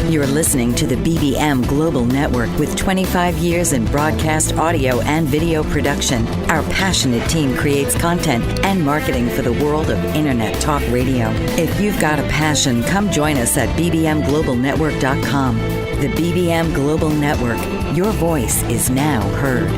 You're listening to the BBM Global Network with 25 years in broadcast audio and video production. Our passionate team creates content and marketing for the world of Internet Talk Radio. If you've got a passion, come join us at bbmglobalnetwork.com. The BBM Global Network. Your voice is now heard.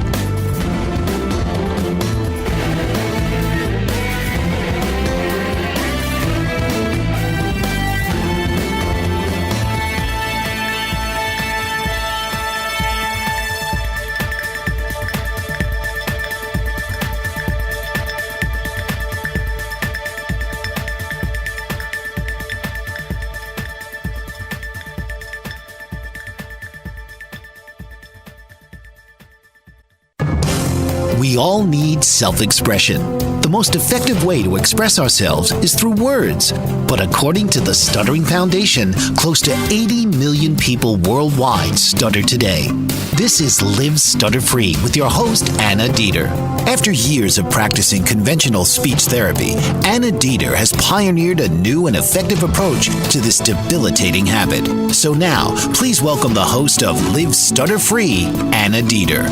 We all need self-expression. The most effective way to express ourselves is through words. But according to the Stuttering Foundation, close to 80 million people worldwide stutter today. This is Live Stutter-Free with your host, Anna Deeter. After years of practicing conventional speech therapy, Anna Deeter has pioneered a new and effective approach to this debilitating habit. So now, please welcome the host of Live Stutter-Free, Anna Deeter.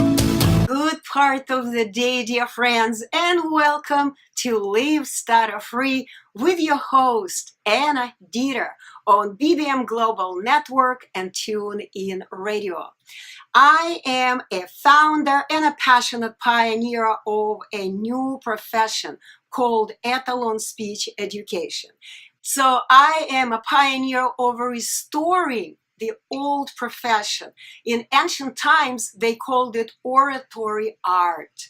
Good part of the day, dear friends, and welcome to Live Stutter-Free with your host, Anna Deeter, on BBM Global Network and TuneIn Radio. I am a founder and a passionate pioneer of a new profession called Etalon Speech Education. So I am a pioneer of restoring the old profession. In ancient times, they called it oratory art.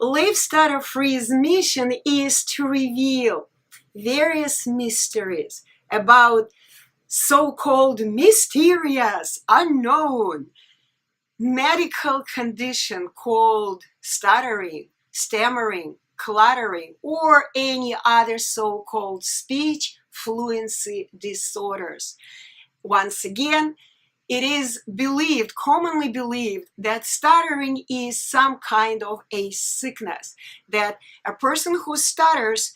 Live Stutter-Free's mission is to reveal various mysteries about so-called mysterious, unknown medical condition called stuttering, stammering, cluttering, or any other so-called speech fluency disorders. Once again, it is commonly believed, that stuttering is some kind of a sickness, that a person who stutters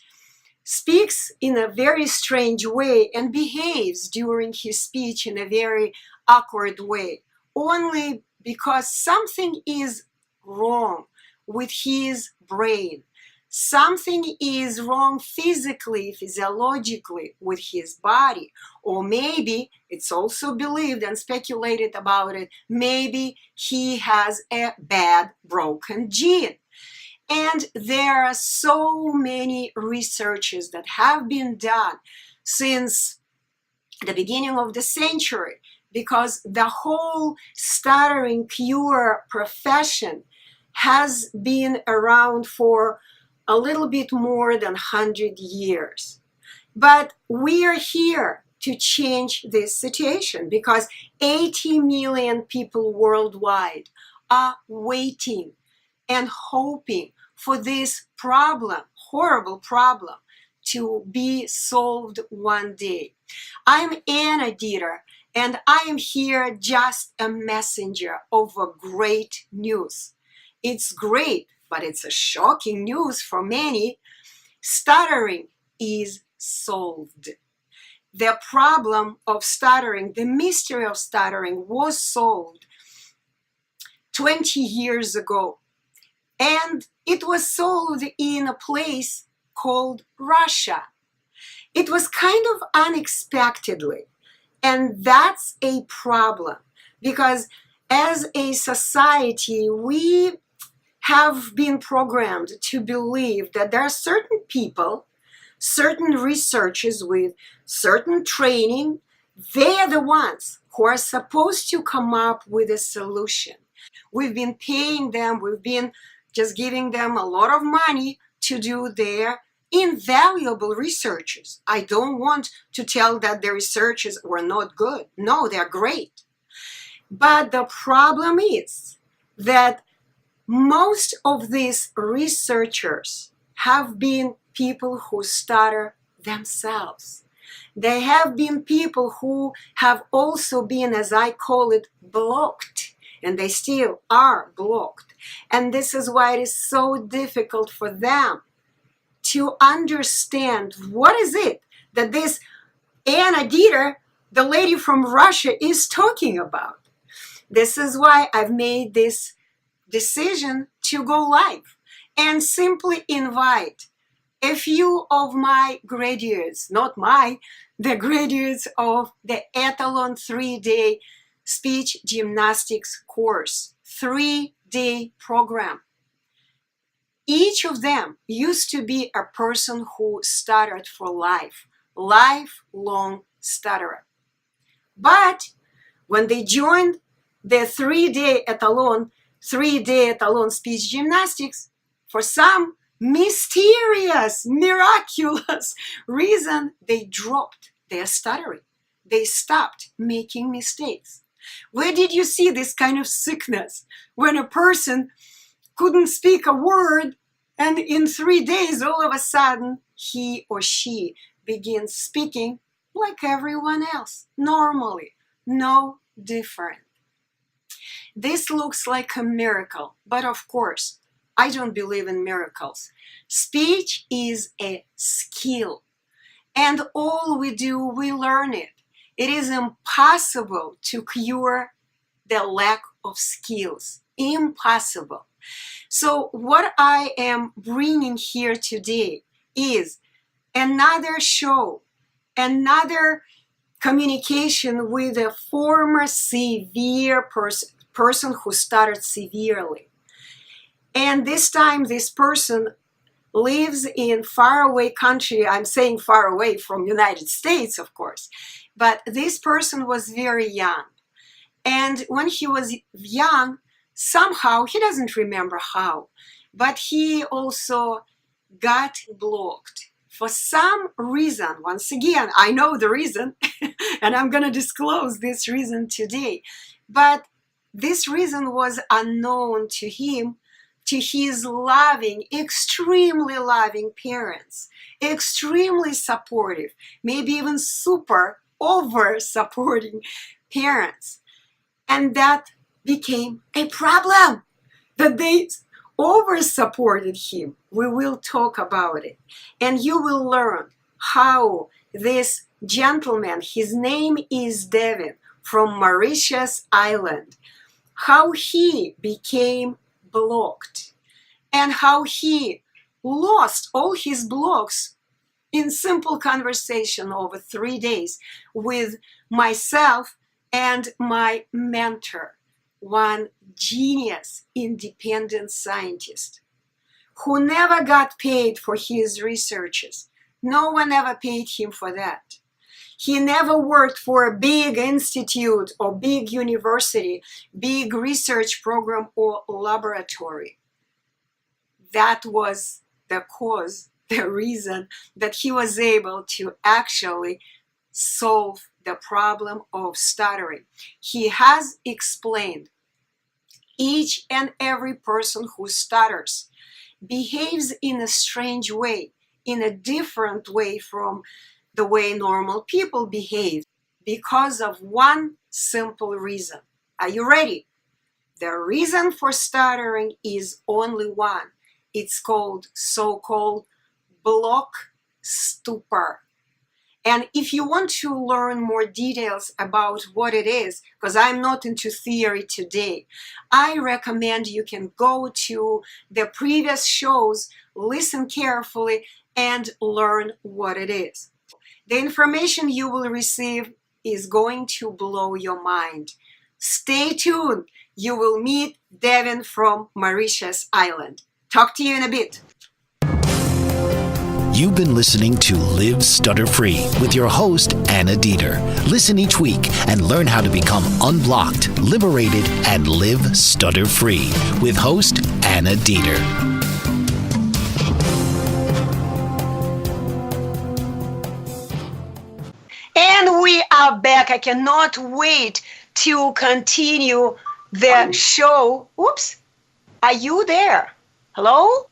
speaks in a very strange way and behaves during his speech in a very awkward way, only because something is wrong with his brain. Something is wrong physically, physiologically with his body. Or maybe, it's also believed and speculated about it, maybe he has a bad broken gene. And there are so many researches that have been done since the beginning of the century, because the whole stuttering cure profession has been around for a little bit more than 100 years. But we are here to change this situation because 80 million people worldwide are waiting and hoping for this problem, horrible problem, to be solved one day. I'm Anna Deeter, and I am here just a messenger of a great news. It's great, but it's a shocking news for many. Stuttering is solved. The problem of stuttering, the mystery of stuttering, was solved 20 years ago. And it was solved in a place called Russia. It was kind of unexpectedly. And that's a problem, because as a society, we have been programmed to believe that there are certain people, certain researchers with certain training, they are the ones who are supposed to come up with a solution. We've been paying them, we've been just giving them a lot of money to do their invaluable researches. I don't want to tell that the researches were not good. No, they're great. But the problem is that most of these researchers have been people who stutter themselves. They have been people who have also been, as I call it, blocked, and they still are blocked. And this is why it is so difficult for them to understand what is it that this Anna Deeter the lady from Russia is talking about. This is why I've made this decision to go live and simply invite a few of my graduates, the graduates of the Etalon 3-day speech gymnastics course, 3-day program. Each of them used to be a person who stuttered for life, lifelong stutterer. But when they joined the 3-day Etalon speech gymnastics, for some mysterious, miraculous reason, they dropped their stuttering. They stopped making mistakes. Where did you see this kind of sickness? When a person couldn't speak a word, and in 3 days, all of a sudden, he or she begins speaking like everyone else, normally, no different. This looks like a miracle, but of course, I don't believe in miracles. Speech is a skill, and all we do, we learn it. It is impossible to cure the lack of skills. Impossible. So what I am bringing here today is another show, another communication with a former severe person who stuttered severely. And this time, this person lives in faraway country. I'm saying far away from United States, of course. But this person was very young. And when he was young, somehow, he doesn't remember how, but he also got blocked. For some reason, once again, I know the reason, and I'm going to disclose this reason today. But this reason was unknown to him, to his loving, extremely loving parents, extremely supportive, maybe even super over supporting parents. And that became a problem, that they over supported him. We will talk about it. And you will learn how this gentleman, his name is Devin, from Mauritius Island, how he became blocked and how he lost all his blocks in simple conversation over 3 days with myself and my mentor, one genius independent scientist who never got paid for his researches. No one ever paid him for that. He never worked for a big institute or big university, big research program or laboratory. That was the cause, the reason that he was able to actually solve the problem of stuttering. He has explained each and every person who stutters behaves in a strange way, in a different way from the way normal people behave, because of one simple reason. Are you ready? The reason for stuttering is only one. It's called so-called block stupor. And if you want to learn more details about what it is, because I'm not into theory today, I recommend you can go to the previous shows, listen carefully, and learn what it is. The information you will receive is going to blow your mind. Stay tuned. You will meet Devin from Mauritius Island. Talk to you in a bit. You've been listening to Live Stutter-Free with your host, Anna Deeter. Listen each week and learn how to become unblocked, liberated, and live stutter-free with host Anna Deeter. And we are back. I cannot wait to continue the show. Oops. Are you there? Hello?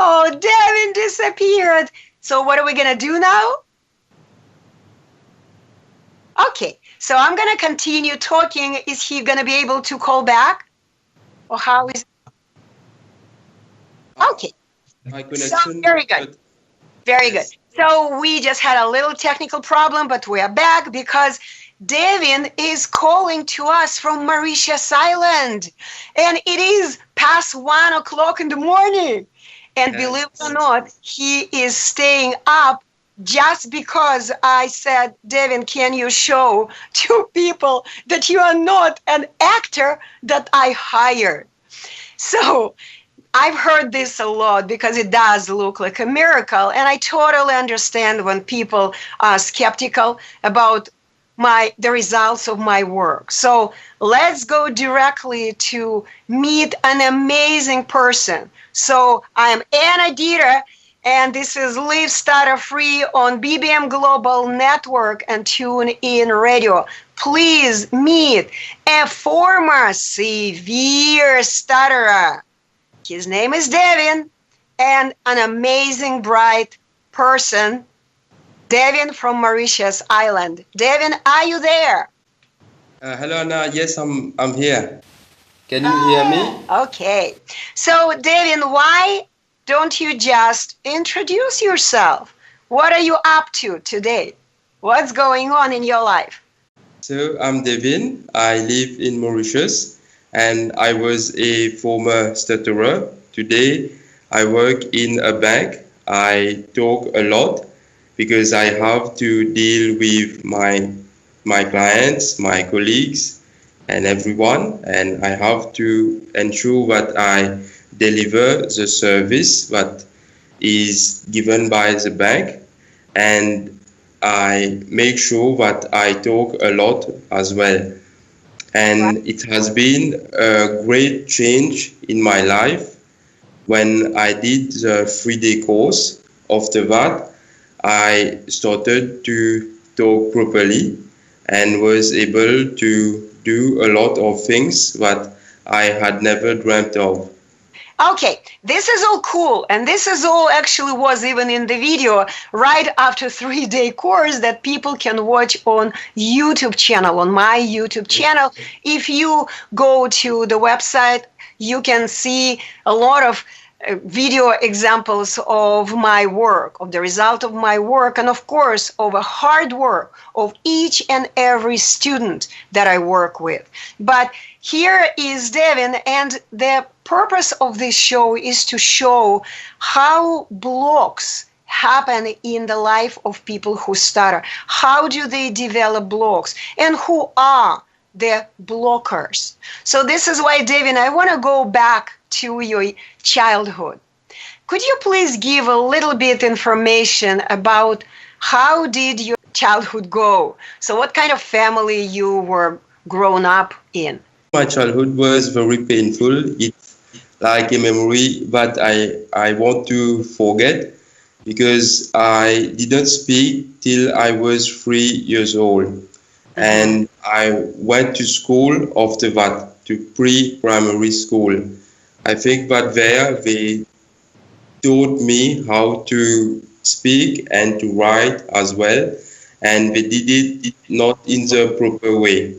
Oh, Devin disappeared. So what are we going to do now? Okay, so I'm going to continue talking. Is he going to be able to call back? Or how is... Okay. My connection. Very good. Very good. So we just had a little technical problem, but we are back because Devin is calling to us from Mauritius Island. And it is past 1 o'clock in the morning. And believe it or not, he is staying up just because I said, Devin, can you show to people that you are not an actor that I hired? So I've heard this a lot because it does look like a miracle. And I totally understand when people are skeptical about the results of my work. So let's go directly to meet an amazing person. So I am Anna Deeter, and this is Live Stutter-Free on BBM Global Network and TuneIn Radio. Please meet a former severe stutterer. His name is Devin, and an amazing, bright person, Devin from Mauritius Island. Devin, are you there? Hello, Anna. Yes, I'm here. Can you hear me? Okay. So, Devin, why don't you just introduce yourself? What are you up to today? What's going on in your life? So, I'm Devin. I live in Mauritius, and I was a former stutterer. Today, I work in a bank. I talk a lot because I have to deal with my clients, my colleagues, and everyone, and I have to ensure that I deliver the service that is given by the bank, and I make sure that I talk a lot as well. And it has been a great change in my life when I did the 3-day course. After that, I started to talk properly and was able to do a lot of things that I had never dreamt of. Okay, this is all cool, and this is all actually was even in the video right after 3-day course that people can watch on YouTube channel, on my YouTube channel. If you go to the website, you can see a lot of video examples of my work, of the result of my work, and of course of a hard work of each and every student that I work with. But here is Devin, and the purpose of this show is to show how blocks happen in the life of people who stutter. How do they develop blocks, and who are the blockers? So this is why, Devin, I want to go back to your childhood. Could you please give a little bit information about how did your childhood go? So what kind of family you were grown up in? My childhood was very painful. It's like a memory that I want to forget because I didn't speak till I was 3 years old. And I went to school after that, to pre-primary school. I think that there they taught me how to speak and to write as well, and they did it not in the proper way.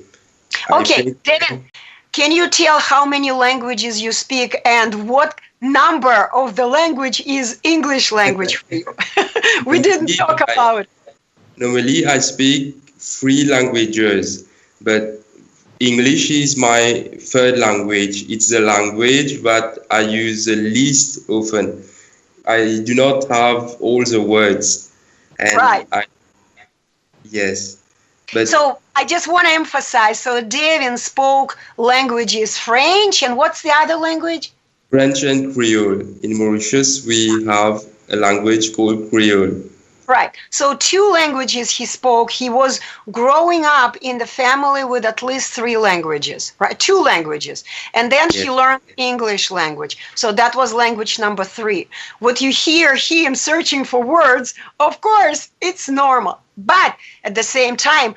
Okay, Devin, can you tell how many languages you speak and what number of the language is English language for you? We didn't talk about it. Normally, I speak 3 languages, but English is my 3rd language. It's the language that I use the least often. I do not have all the words. And right. Yes. But so I just want to emphasize, so Devin spoke languages French, and what's the other language? French and Creole. In Mauritius, we have a language called Creole. Right. So 2 languages he spoke. He was growing up in the family with at least 3 languages, right? 2 languages. And then he learned English language. So that was language number 3. What you hear him searching for words, of course, it's normal. But at the same time,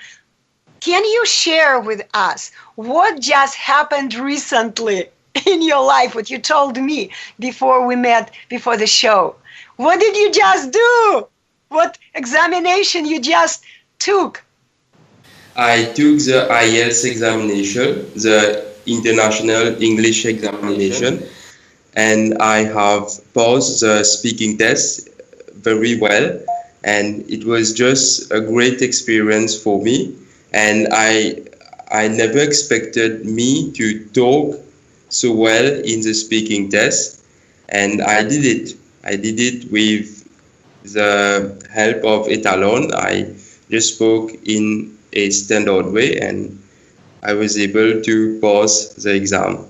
can you share with us what just happened recently in your life, what you told me before we met, before the show? What did you just do? What examination you just took? I took the IELTS examination, the International English Examination, and I have passed the speaking test very well, and it was just a great experience for me. And I never expected me to talk so well in the speaking test, and I did it. I did it with the help of Etalon. I just spoke in a standard way, and I was able to pass the exam.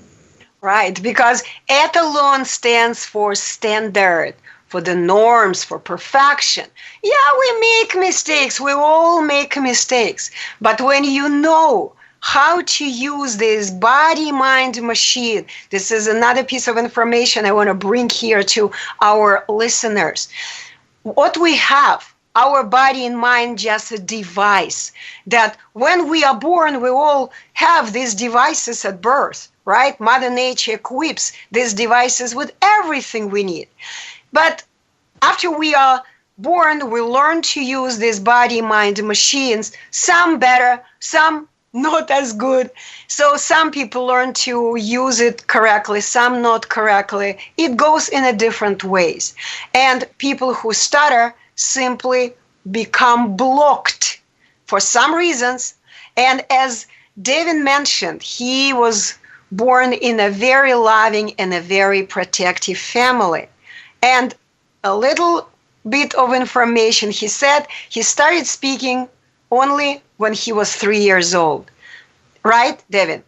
Right, because Etalon stands for standard, for the norms, for perfection. Yeah, we make mistakes. We all make mistakes. But when you know how to use this body-mind machine, this is another piece of information I want to bring here to our listeners. What we have, our body and mind, just a device that when we are born, we all have these devices at birth, right? Mother Nature equips these devices with everything we need. But after we are born, we learn to use these body-mind machines, some better, some not as good. So some people learn to use it correctly, some not correctly. It goes in a different ways. And people who stutter simply become blocked for some reasons. And as Devin mentioned, he was born in a very loving and a very protective family. And a little bit of information, he said he started speaking only when he was 3 years old. Right, Devin?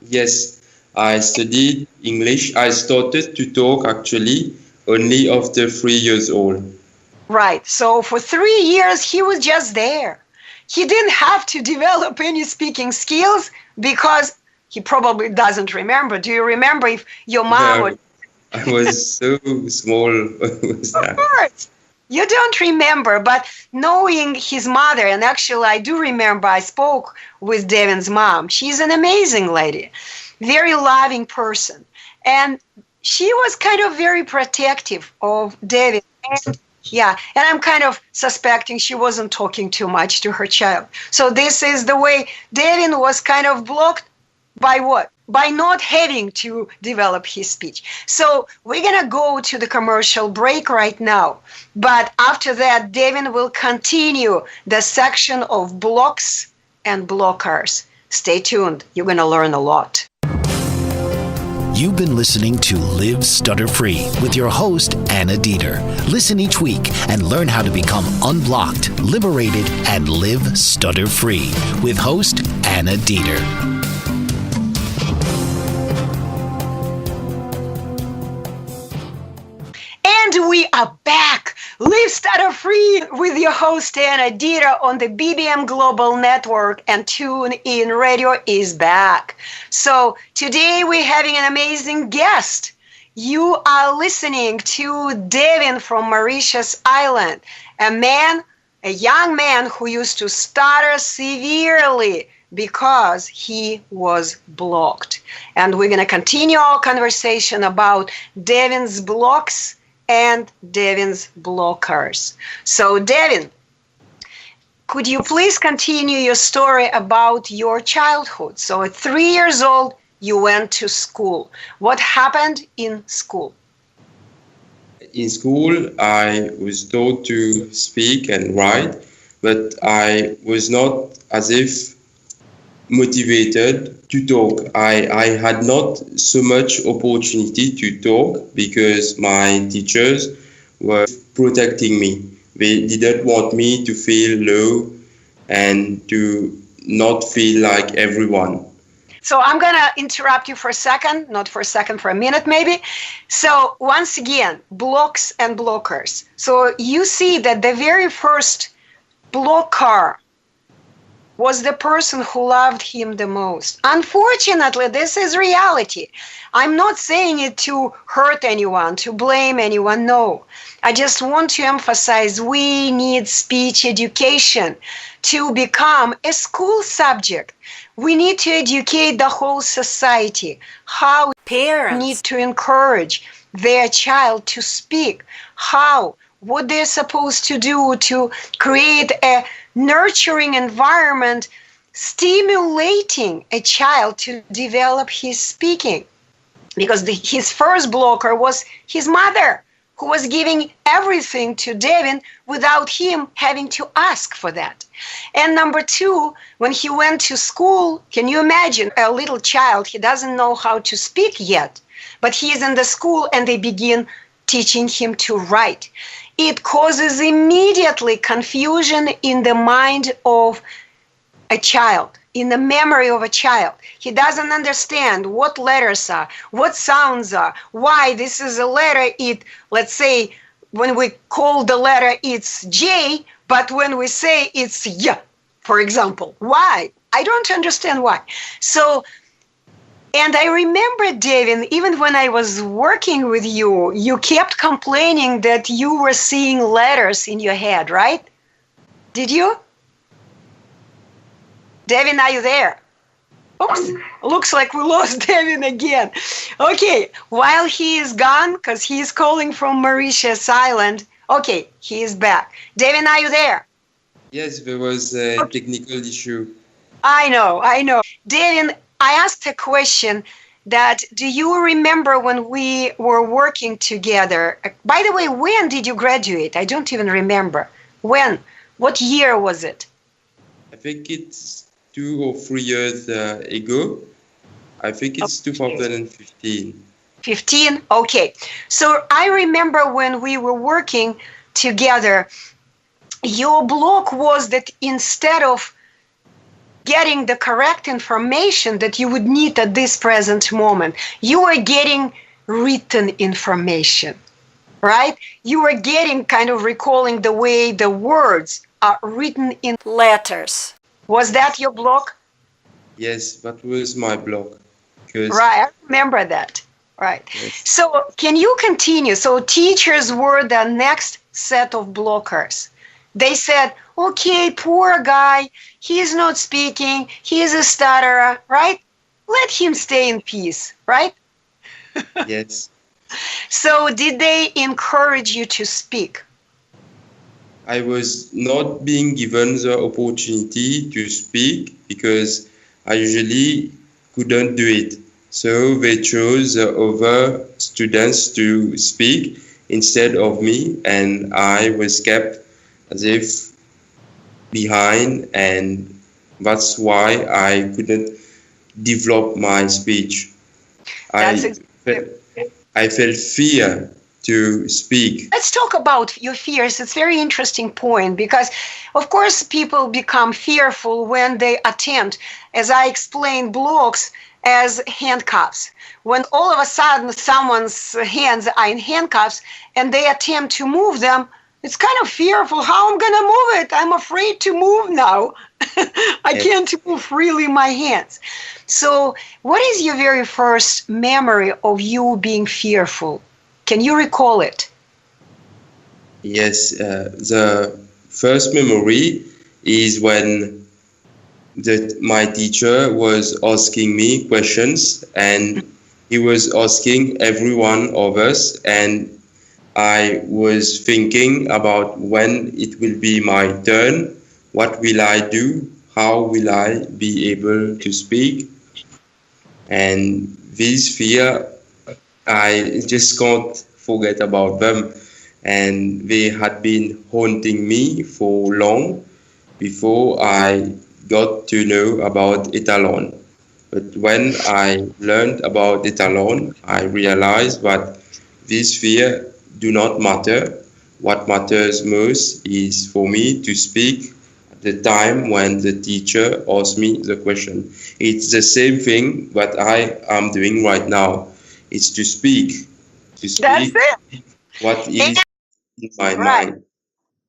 Yes, I studied English. I started to talk actually only after 3 years old. Right. So for 3 years, he was just there. He didn't have to develop any speaking skills because he probably doesn't remember. Do you remember if your mom or... I was so small. Of course. You don't remember, but knowing his mother, and actually I do remember I spoke with Devin's mom. She's an amazing lady, very loving person. And she was kind of very protective of Devin. And I'm kind of suspecting she wasn't talking too much to her child. So this is the way Devin was kind of blocked by what? By not having to develop his speech. So we're going to go to the commercial break right now. But after that, Devin will continue the section of blocks and blockers. Stay tuned. You're going to learn a lot. You've been listening to Live Stutter-Free with your host, Anna Deeter. Listen each week and learn how to become unblocked, liberated, and live stutter-free with host Anna Deeter. And we are back. Live Stutter-Free with your host Anna Deeter on the BBM Global Network, and Tune In Radio is back. So today we're having an amazing guest. You are listening to Devin from Mauritius Island, a young man who used to stutter severely because he was blocked. And we're going to continue our conversation about Devin's blocks and Devin's blockers. So Devin, could you please continue your story about your childhood? So at 3 years old, you went to school. What happened in school? In school, I was taught to speak and write, but I was not as if motivated to talk. I had not so much opportunity to talk because my teachers were protecting me. They didn't want me to feel low and to not feel like everyone. So I'm going to interrupt you for a second, not for a second, for a minute maybe. So once again, blocks and blockers. So you see that the very first blocker was the person who loved him the most. Unfortunately, this is reality. I'm not saying it to hurt anyone, to blame anyone, no. I just want to emphasize we need speech education to become a school subject. We need to educate the whole society how parents need to encourage their child to speak, what they're supposed to do to create a nurturing environment, stimulating a child to develop his speaking. Because his first blocker was his mother, who was giving everything to Devin without him having to ask for that. And number two, when he went to school, can you imagine a little child, he doesn't know how to speak yet, but he is in the school and they begin teaching him to write. It causes immediately confusion in the mind of a child, in the memory of a child. He doesn't understand what letters are, what sounds are, why this is a letter. Let's say, when we call the letter, it's J, but when we say it's Y, for example. Why? I don't understand why. So, and I remember, Devin, even when I was working with you, you kept complaining that you were seeing letters in your head, right? Did you? Devin, are you there? Oops, looks like we lost Devin again. Okay, while he is gone, because he is calling from Mauritius Island. Okay, he is back. Devin, are you there? Yes, there was a technical issue. I know. Devin, I asked a question that, do you remember when we were working together? By the way, when did you graduate? I don't even remember. When? What year was it? I think it's 2 or 3 years ago. I think it's 2015. 15? Okay. So I remember when we were working together, your block was that instead of getting the correct information that you would need at this present moment, you were getting written information, right? You were getting, kind of recalling the way the words are written in letters. Was that your block? Yes, that was my block. Right, I remember that. Right. Yes. So can you continue? So teachers were the next set of blockers. They said, okay, poor guy, he is not speaking, he is a stutterer, right? Let him stay in peace, right? Yes. So did they encourage you to speak? I was not being given the opportunity to speak because I usually couldn't do it. So they chose other students to speak instead of me, and I was kept as if behind, and that's why I couldn't develop my speech. I felt fear to speak. Let's talk about your fears. It's a very interesting point because, of course, people become fearful when they attempt, as I explained, blocks as handcuffs. When all of a sudden someone's hands are in handcuffs and they attempt to move them, it's kind of fearful. How I'm going to move it? I'm afraid to move now. I can't move freely my hands. So what is your very first memory of you being fearful? Can you recall it? Yes, the first memory is when my teacher was asking me questions, and he was asking every one of us, and I was thinking about when it will be my turn, what will I do, how will I be able to speak, and this fear, I just can't forget about them, and they had been haunting me for long before I got to know about Etalon. But when I learned about Etalon, I realized that this fear do not matter. What matters most is for me to speak at the time when the teacher asks me the question. It's the same thing that I am doing right now. It's to speak. That's it. What is in my Right. mind.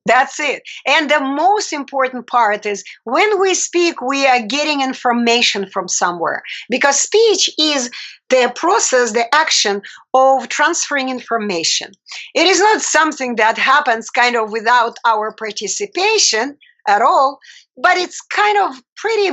That's it. And the most important part is when we speak, we are getting information from somewhere, because speech is the process, the action of transferring information. It is not something that happens kind of without our participation at all, but it's kind of pretty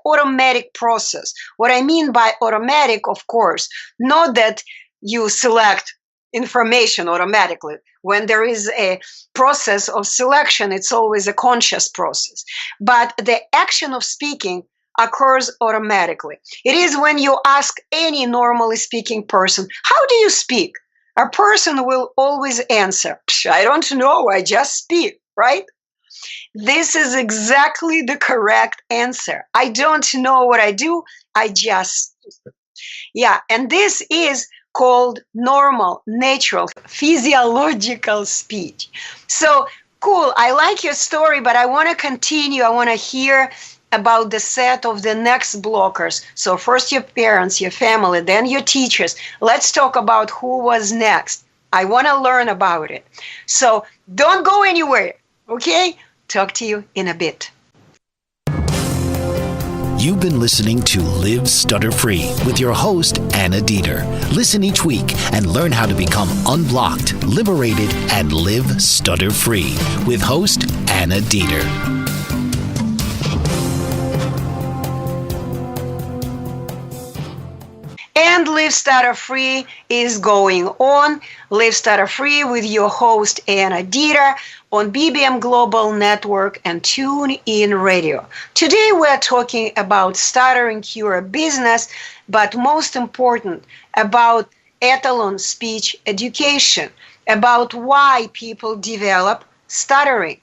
automatic process. What I mean by automatic, of course, not that you select information automatically. When there is a process of selection, it's always a conscious process. But the action of speaking occurs automatically. It is when you ask any normally speaking person, how do you speak? A person will always answer, I don't know, I just speak, right? This is exactly the correct answer. I don't know what I do, I just speak. Yeah, and this is called normal, natural, physiological speech. So cool, I like your story, but I want to continue. I want to hear about the set of the next blockers. So first your parents, your family, then your teachers. Let's talk about who was next. I want to learn about it. So don't go anywhere, okay? Talk to you in a bit. You've been listening to Live Stutter-Free with your host, Anna Deeter. Listen each week and learn how to become unblocked, liberated, and live stutter-free with host Anna Deeter. And Live Stutter-Free is going on. Live Stutter-Free with your host, Anna Deeter, on BBM Global Network and TuneIn Radio. Today we're talking about stuttering cure business, but most important, about Etalon Speech Education, about why people develop stuttering.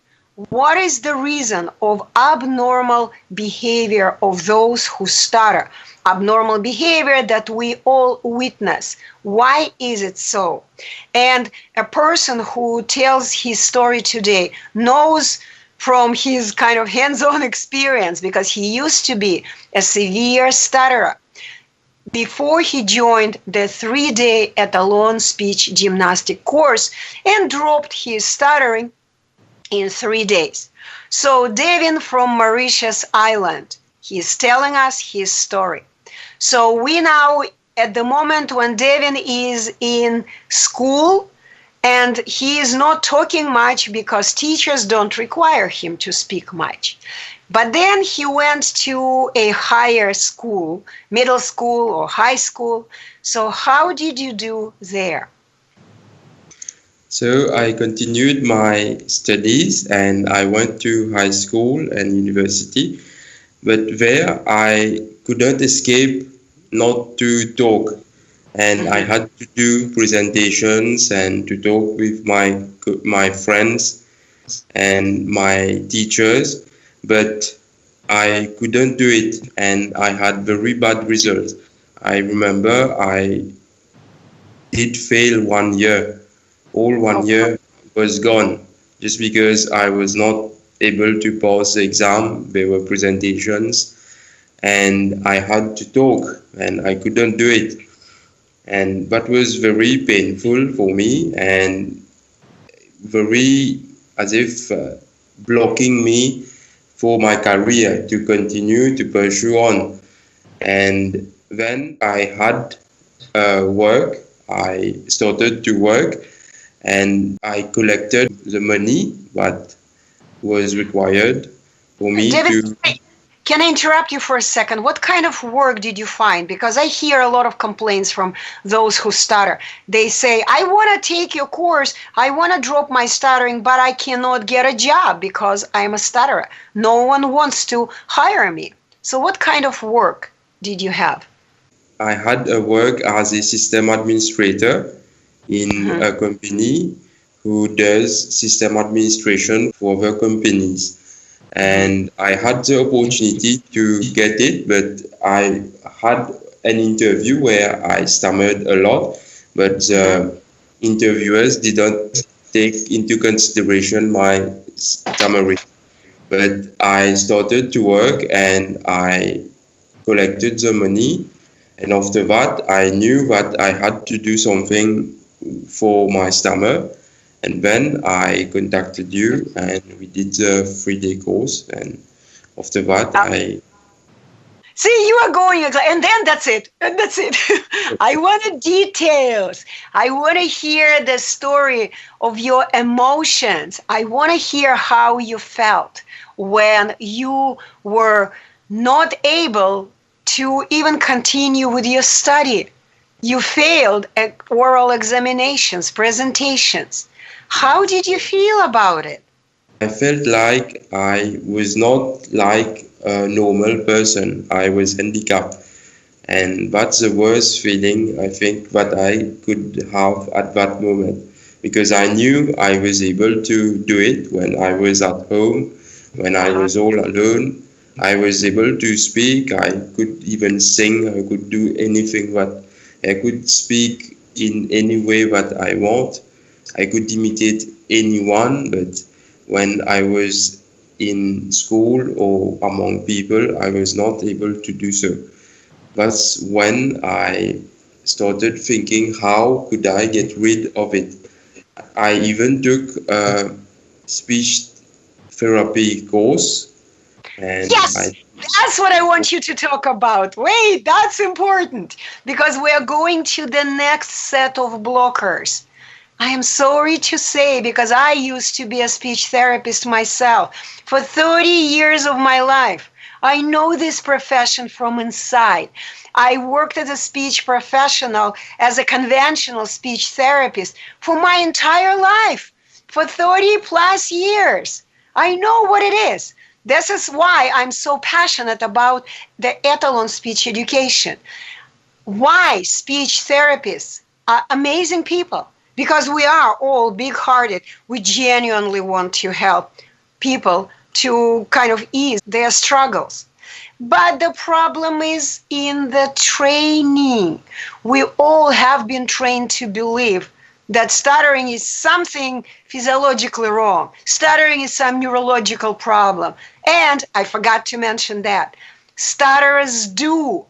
What is the reason of abnormal behavior of those who stutter? Abnormal behavior that we all witness. Why is it so? And a person who tells his story today knows from his kind of hands-on experience, because he used to be a severe stutterer before he joined the 3-day Etalon Speech Gymnastic course and dropped his stuttering in 3 days. So Devin from Mauritius Island, he's telling us his story. So we now, at the moment when Devin is in school, and he is not talking much because teachers don't require him to speak much. But then he went to a higher school, middle school or high school. So how did you do there? So I continued my studies and I went to high school and university, but there I couldn't escape not to talk, and I had to do presentations and to talk with my friends and my teachers, but I couldn't do it and I had very bad results. I remember I did fail 1 year. All 1 year was gone just because I was not able to pass the exam. There were presentations and I had to talk and I couldn't do it. And that was very painful for me and very as if blocking me for my career to continue to pursue on. And then I had work. I started to work and I collected the money that was required for me Devin, to... Can I interrupt you for a second? What kind of work did you find? Because I hear a lot of complaints from those who stutter. They say, I want to take your course, I want to drop my stuttering, but I cannot get a job because I'm a stutterer. No one wants to hire me. So what kind of work did you have? I had a work as a system administrator in a company who does system administration for other companies. And I had the opportunity to get it, but I had an interview where I stammered a lot, but the interviewers didn't take into consideration my stammering. But I started to work and I collected the money, and after that I knew that I had to do something for my stammer. And then I contacted you and we did the 3-day course, and after that I... See, you are going, and then that's it. And that's it. I wanted details. I want to hear the story of your emotions. I want to hear how you felt when you were not able to even continue with your study. You failed at oral examinations, presentations. How did you feel about it? I felt like I was not like a normal person. I was handicapped. And that's the worst feeling I think that I could have at that moment, because I knew I was able to do it when I was at home, when I was all alone. I was able to speak, I could even sing, I could do anything that I could speak in any way that I want. I could imitate anyone, but when I was in school or among people, I was not able to do so. That's when I started thinking, how could I get rid of it? I even took a speech therapy course, and Yes, that's what I want you to talk about. Wait, that's important because we are going to the next set of blockers. I am sorry to say, because I used to be a speech therapist myself for 30 years of my life. I know this profession from inside. I worked as a speech professional, as a conventional speech therapist for my entire life, for 30 plus years. I know what it is. This is why I'm so passionate about the Etalon Speech Education. Why speech therapists are amazing people? Because we are all big-hearted. We genuinely want to help people to kind of ease their struggles. But the problem is in the training. We all have been trained to believe that stuttering is something physiologically wrong. Stuttering is some neurological problem. And I forgot to mention that stutterers do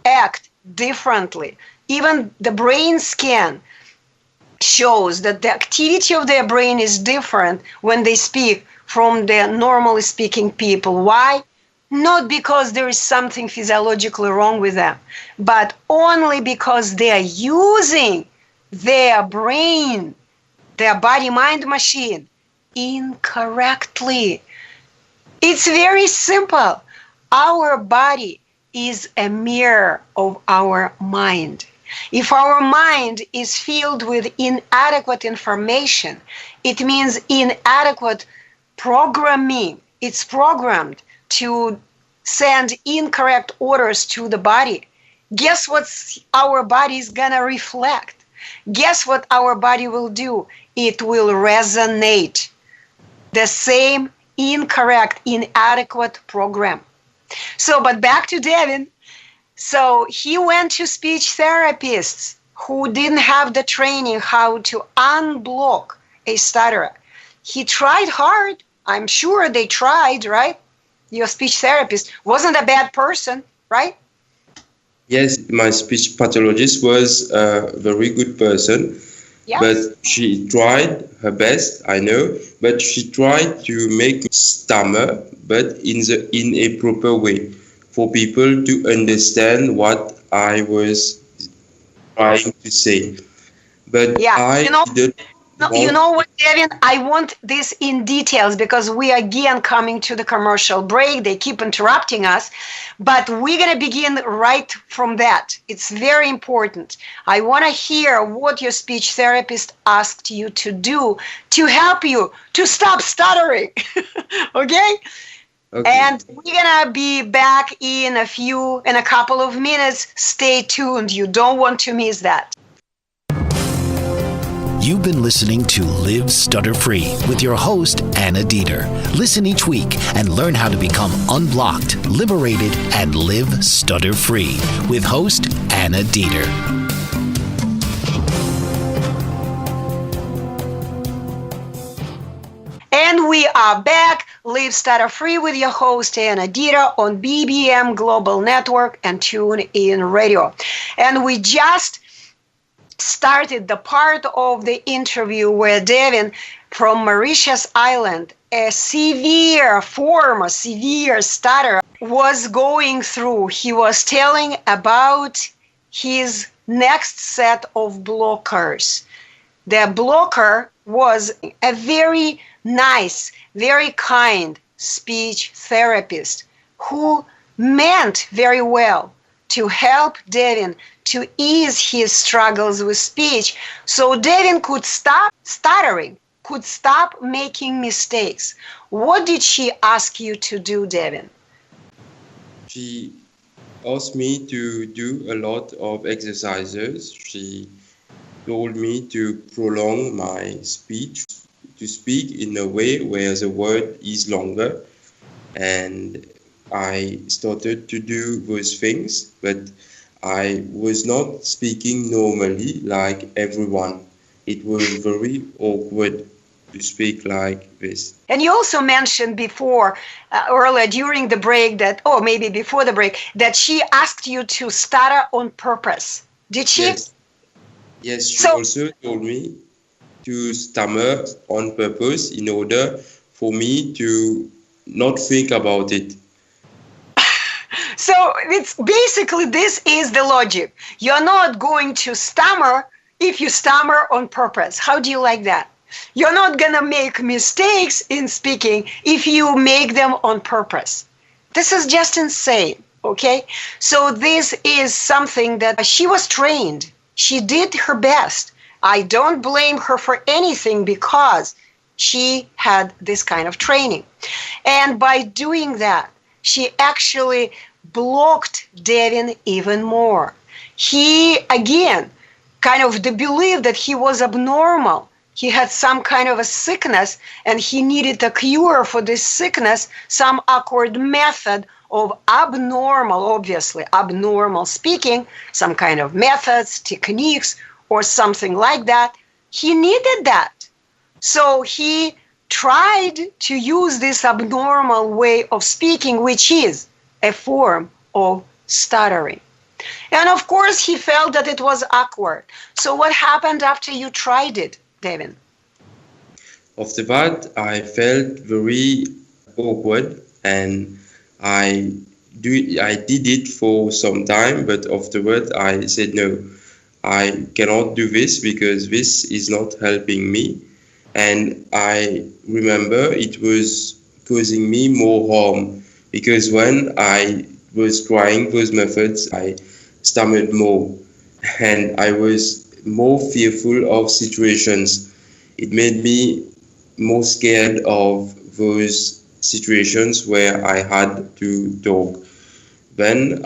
act differently. Even the brain scan shows that the activity of their brain is different when they speak from the normally speaking people. Why? Not because there is something physiologically wrong with them, but only because they are using their brain, their body-mind machine, incorrectly. It's very simple. Our body is a mirror of our mind. If our mind is filled with inadequate information, it means inadequate programming. It's programmed to send incorrect orders to the body. Guess what our body is gonna reflect? Guess what our body will do? It will resonate the same incorrect, inadequate program. So, but back to Devin. So he went to speech therapists who didn't have the training how to unblock a stutterer. He tried hard. I'm sure they tried, right? Your speech therapist wasn't a bad person, right? yes, my speech pathologist was a very good person, Yeah. but she tried her best, I know, but she tried to make me stammer, but in a proper way, for people to understand what I was trying to say. But Yeah, I didn't You want. know what, Devin? I want this in details because we are again coming to the commercial break. They keep interrupting us, but we're going to begin right from that. It's very important. I want to hear what your speech therapist asked you to do to help you to stop stuttering. Okay? Okay. And we're going to be back in a couple of minutes. Stay tuned. You don't want to miss that. You've been listening to Live Stutter-Free with your host, Anna Deeter. Listen each week and learn how to become unblocked, liberated, and live stutter-free with host Anna Deeter. And we are back, Live Stutter-Free with your host, Anna Deeter, on BBM Global Network and TuneIn Radio. And we just started the part of the interview where Devin from Mauritius Island, a severe stutter, was going through. He was telling about his next set of blockers. The blocker was a very nice, very kind speech therapist who meant very well to help Devin to ease his struggles with speech so Devin could stop stuttering, could stop making mistakes. What did she ask you to do, Devin? She asked me to do a lot of exercises. She told me to prolong my speech, to speak in a way where the word is longer. And I started to do those things, but I was not speaking normally like everyone. It was very awkward to speak like this. And you also mentioned before, earlier during the break that, or maybe before the break, that she asked you to stutter on purpose. Did she? Yes, she also told me to stammer on purpose in order for me to not think about it. So it's basically, this is the logic. You're not going to stammer if you stammer on purpose. How do you like that? You're not going to make mistakes in speaking if you make them on purpose. This is just insane, okay? So this is something that she was trained. She did her best. I don't blame her for anything because she had this kind of training. And by doing that, she actually blocked Devin even more. He, again, kind of believed that he was abnormal. He had some kind of a sickness and he needed a cure for this sickness, some awkward method of obviously abnormal speaking, some kind of methods, techniques, or something like that. He needed that. So he tried to use this abnormal way of speaking, which is a form of stuttering. And of course, he felt that it was awkward. So what happened after you tried it, Devin? After that, I felt very awkward and I did it for some time, but afterward I said, no, I cannot do this because this is not helping me. And I remember it was causing me more harm because when I was trying those methods, I stammered more and I was more fearful of situations. It made me more scared of those situations where I had to talk. Then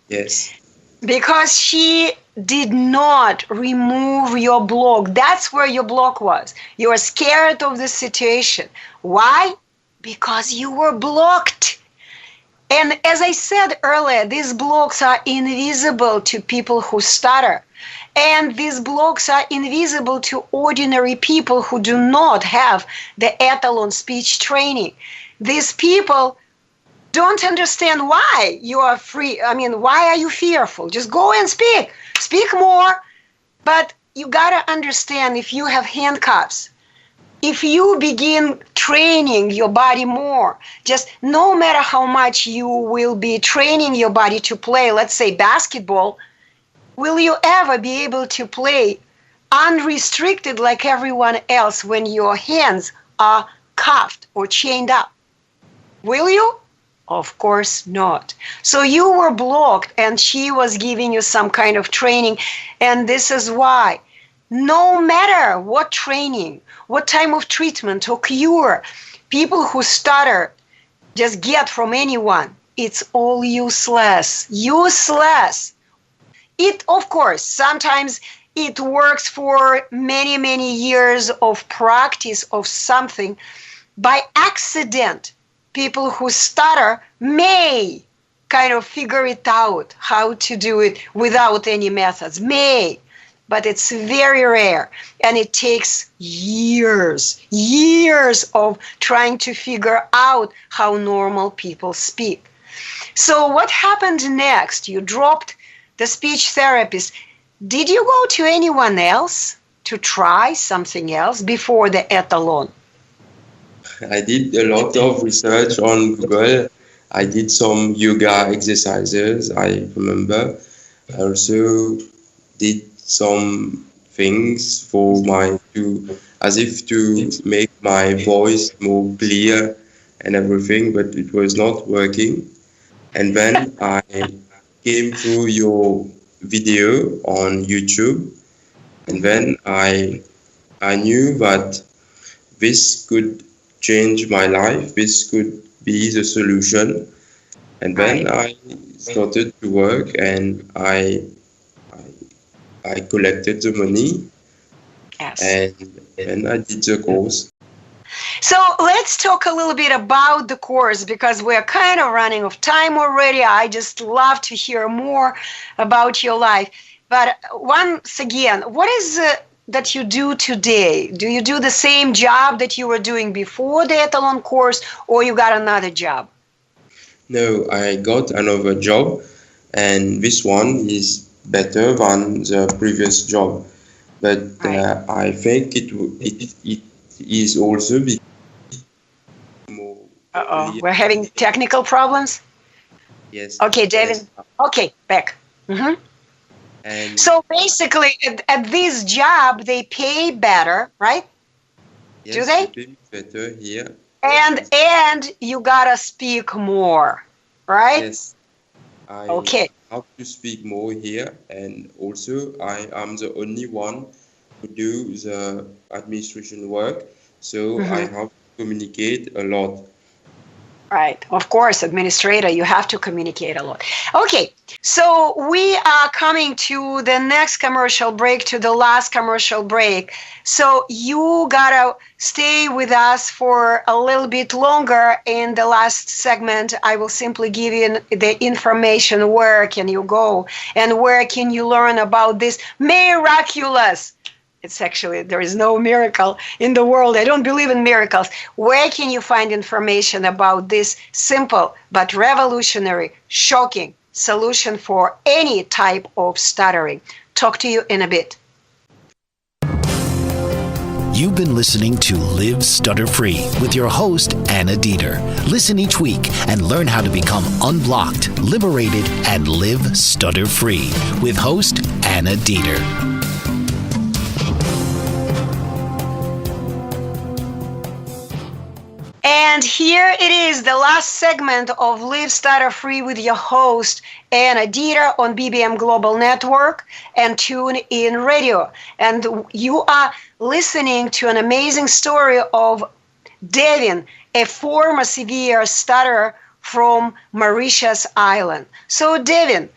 yes. Because she did not remove your block. That's where your block was. You were scared of the situation. Why? Because you were blocked. And as I said earlier, these blocks are invisible to people who stutter. And these blocks are invisible to ordinary people who do not have the Etalon speech training. These people don't understand why you are free. I mean, why are you fearful? Just go and speak. Speak more. But you gotta understand, if you have handcuffs, if you begin training your body more, just no matter how much you will be training your body to play, let's say basketball, will you ever be able to play unrestricted like everyone else when your hands are cuffed or chained up? Will you? Of course not. So you were blocked and she was giving you some kind of training. And this is why, no matter what training, what type of treatment or cure people who stutter just get from anyone, it's all useless. Useless. It, of course, sometimes it works for many, many years of practice of something. By accident, people who stutter may kind of figure it out, how to do it without any methods. May. But it's very rare. And it takes years of trying to figure out how normal people speak. So what happened next? You dropped the speech therapist. Did you go to anyone else to try something else before the Etalon? I did a lot of research on Google. I did some yoga exercises, I remember. I also did some things for as if to make my voice more clear and everything, but it was not working. And then I came through your video on YouTube, and then I knew that this could change my life, this could be the solution. And then I started to work, and I collected the money, Yes. and I did the course. So let's talk a little bit about the course, because we're kind of running out of time already. I just love to hear more about your life. But once again, what is that you do today? Do you do the same job that you were doing before the Etalon course, or you got another job? No, I got another job, and this one is better than the previous job. But I think it is also more. Uh-oh, we're having technical problems? Yes. Okay, Devin. Yes. Okay, back. And so basically, at this job, they pay better, right? yes, Do they? pay better here. And you gotta speak more, right? Yes. I have to speak more here, and also I am the only one who do the administration work, so I have to communicate a lot. Right, of course, administrator, you have to communicate a lot. Okay, so we are coming to the next commercial break, to the last commercial break. So you gotta stay with us for a little bit longer. In the last segment, I will simply give you the information, where can you go and where can you learn about this miraculous. It's actually, there is no miracle in the world. I don't believe in miracles. Where can you find information about this simple but revolutionary, shocking solution for any type of stuttering? Talk to you in a bit. You've been listening to Live Stutter-Free with your host, Anna Deeter. Listen each week and learn how to become unblocked, liberated, and live stutter-free with host Anna Deeter. And here it is, the last segment of Live Stutter-Free with your host, Anna Deeter, on BBM Global Network and TuneIn Radio. And you are listening to an amazing story of Devin, a former severe stutterer from Mauritius Island. So, Devin,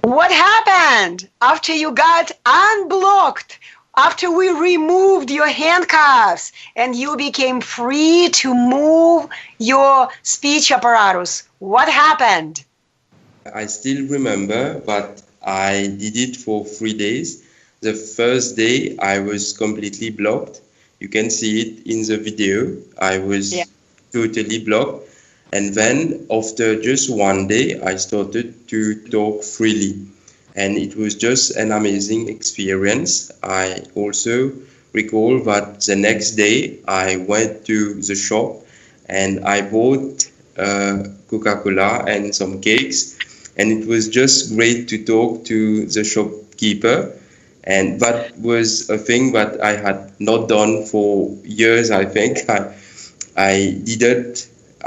what happened after you got unblocked? After we removed your handcuffs and you became free to move your speech apparatus, what happened? I still remember, but I did it for 3 days. The first day I was completely blocked. You can see it in the video. I was totally blocked. And then after just 1 day, I started to talk freely. And it was just an amazing experience. I also recall that the next day I went to the shop and I bought Coca-Cola and some cakes. And it was just great to talk to the shopkeeper. And that was a thing that I had not done for years, I think. I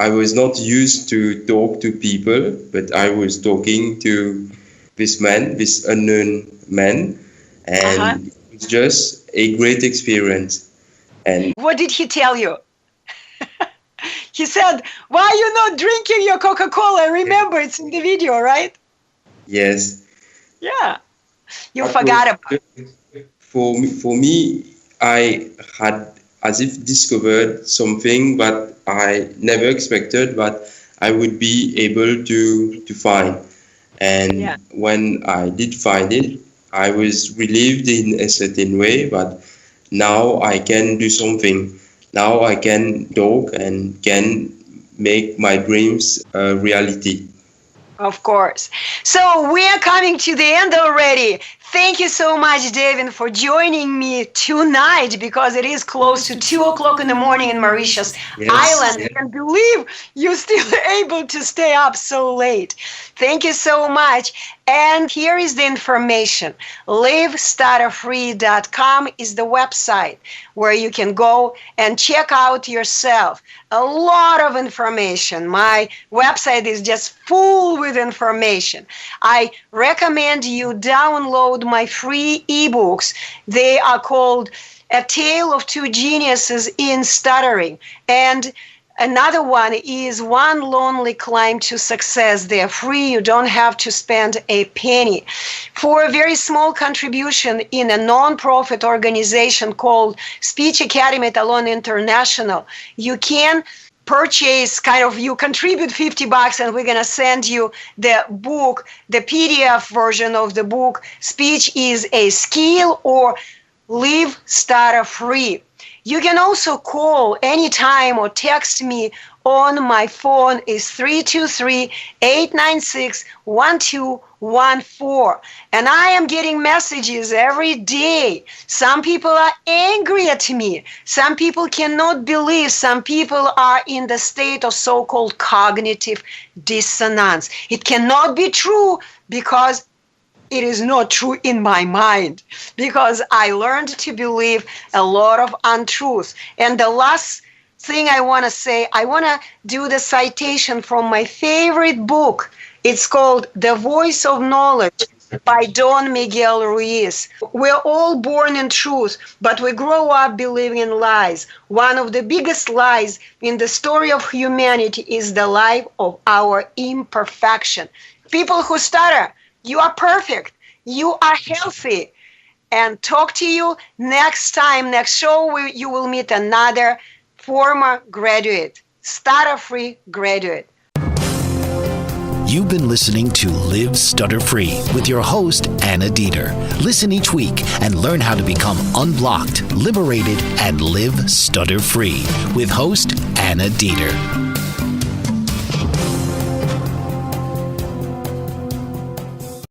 was not used to talk to people, but I was talking to this man, this unknown man, and it was just a great experience. And what did he tell you? He said, "Why are you not drinking your Coca-Cola?" Remember, it's in the video, right? Yes. Yeah. You forgot about it. For me, I had as if discovered something that I never expected that I would be able to find. And when I did find it, I was relieved in a certain way, but now I can do something. Now I can talk and can make my dreams a reality. Of course. So we are coming to the end already. Thank you so much, Devin, for joining me tonight, because it is close to 2 o'clock in the morning in Mauritius Island. I can't believe you're still able to stay up so late. Thank you so much. And here is the information. LiveStutterFree.com is the website where you can go and check out yourself. A lot of information. My website is just full with information. I recommend you download my free ebooks. They are called A Tale of Two Geniuses in Stuttering. And Another one is One Lonely Climb to Success. They're free. You don't have to spend a penny. For a very small contribution in a non-profit organization called Speech Academy Etalon International, you can purchase you contribute $50 and we're going to send you the book, the PDF version of the book, Speech is a Skill, or Live Stutter-Free. You can also call anytime or text me on my phone is 323-896-1214. And I am getting messages every day. Some people are angry at me. Some people cannot believe. Some people are in the state of so-called cognitive dissonance. It cannot be true because it is not true in my mind, because I learned to believe a lot of untruths. And the last thing I want to say, I want to do the citation from my favorite book. It's called The Voice of Knowledge by Don Miguel Ruiz. We're all born in truth, but we grow up believing in lies. One of the biggest lies in the story of humanity is the lie of our imperfection. People who stutter, you are perfect. You are healthy. And talk to you next time. Next show, you will meet another former graduate, Stutter-Free graduate. You've been listening to Live Stutter-Free with your host, Anna Deeter. Listen each week and learn how to become unblocked, liberated, and live stutter-free with host Anna Deeter.